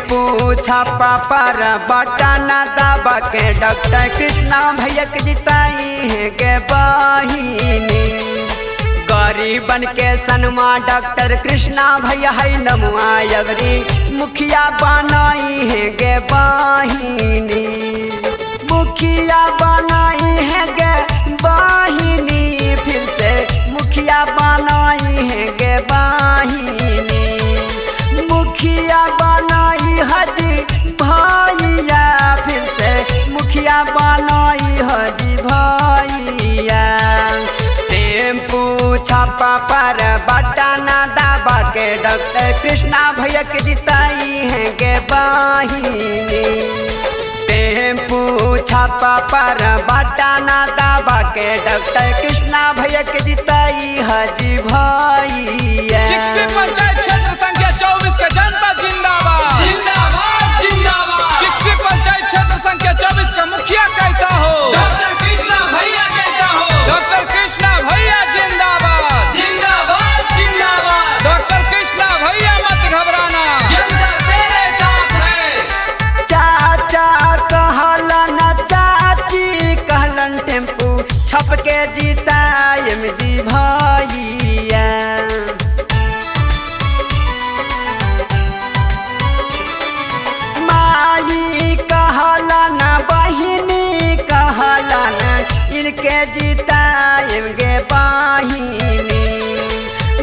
Tempo छापा पर button दबा के डॉक्टर कृष्णा भैया के जिताई है गे बहिनी। गरीबन के सनमा डॉक्टर कृष्णा भैया है नमुआ अगरी मुखिया बनाई है गे बहिनी। मुखिया बनाई है गे बहिनी, फिर से मुखिया बनाई है गे बहिनी। मुखिया बनाई हजी भैया, फिर से मुखिया बनाई हजी भैया। टेम्पू छापा पर बटन दबा के डॉक्टर कृष्णा भैया के जिताई है गे बहिनी। टेम्पू छापा पर बटन दबा के डॉक्टर कृष्णा भैया के जिताई हजी भैया। पंचायत क्षेत्र संख्या 24 का जनता जिंदाबाद जिंदाबाद जिंदाबाद। चिक्सी पंचायत क्षेत्र संख्या 24 का मुखिया कैसा हो? डॉक्टर कृष्णा भैया कैसा हो? डॉक्टर कृष्णा भैया जिंदाबाद जिंदाबाद जिंदाबाद। डॉक्टर कृष्णा भैया मत घबराना, जनता तेरे साथ है। चाचा कहलन चाची कहलन टेम्पू छप के जीतायम जी भैया। माई कहलन बहिनी कहलन इनके जीतायम गे बहिनी।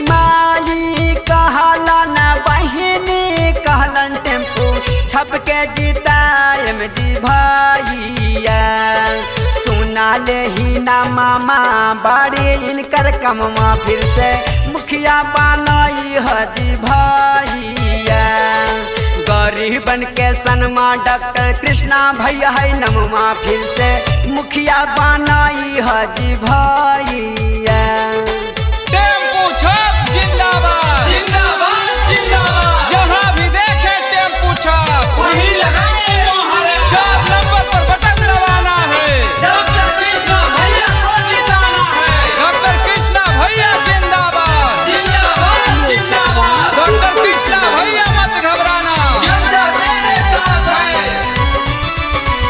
माई कहलन बहिनी कहलन टेम्पू छप के जीतायम जी भैया। सुना ले ही ना मामा बड़े इनकर कमवा, फिर से मुखिया बनाई हजी भैया। गरीबन के सनमा डॉक्टर कृष्णा भैया है नमवा, फिर से मुखिया बनाई हजी भैया। टेम्पू छाप जिंदाबाद जिंदाबाद जिंदाबाद। जहाँ भी देखे टेम्पू छाप वहीं लगाए मोहरे। 4 नंबर पर बटन दबाना है, डॉक्टर कृष्णा भैया को जिताना है। डॉक्टर कृष्णा भैया जिंदाबाद जिंदाबाद जिंदाबाद। डॉक्टर कृष्णा भैया मत घबराना, जनता तेरे साथ है।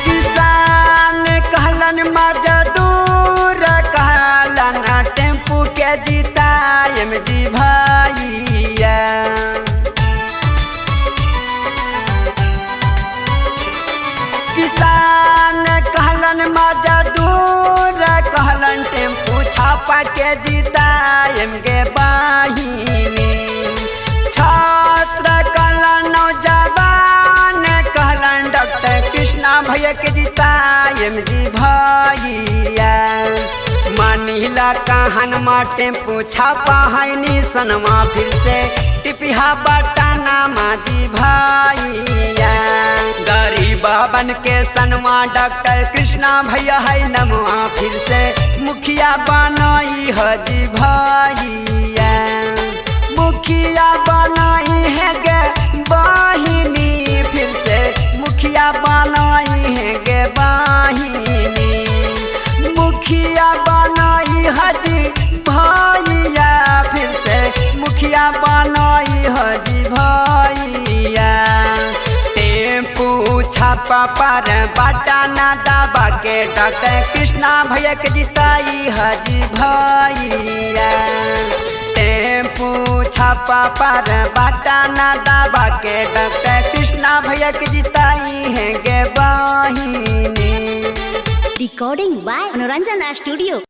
किसान कहलन मजदूर कहलन टेम्पू के जीतायम जी भैया। किसान कहलन मजदूर कहलन टेम्पू छापा के जीतायम गे बहिनी। छात्र कहलन नौजवान कहलन डॉक्टर कृष्णा भैया के जीतायम जी भैया। मानिला कहनमा टेम्पू छापा है निसनमा, फिर से टिपिहा बटना माजी भैया। गरीबन के सनमा डॉक्टर कृष्णा भैया है नमवा, फिर से मुखिया बनाई हजी भैया। मुखिया बनाई है गे बहिनी, फिर से मुखिया बनाई है गे बहिनी। मुखिया बनाई हजी भैया, फिर से मुखिया बनाई हजी भैया। टेम्पू छापा पर बटन दबा के डॉक्टर कृष्णा भैया के जिताई हजी भैया। टेम्पू छापा पर बटन दबा के डॉक्टर कृष्णा भैया के जिताई है गे बहिनी। Recording by Manoranjana Studio.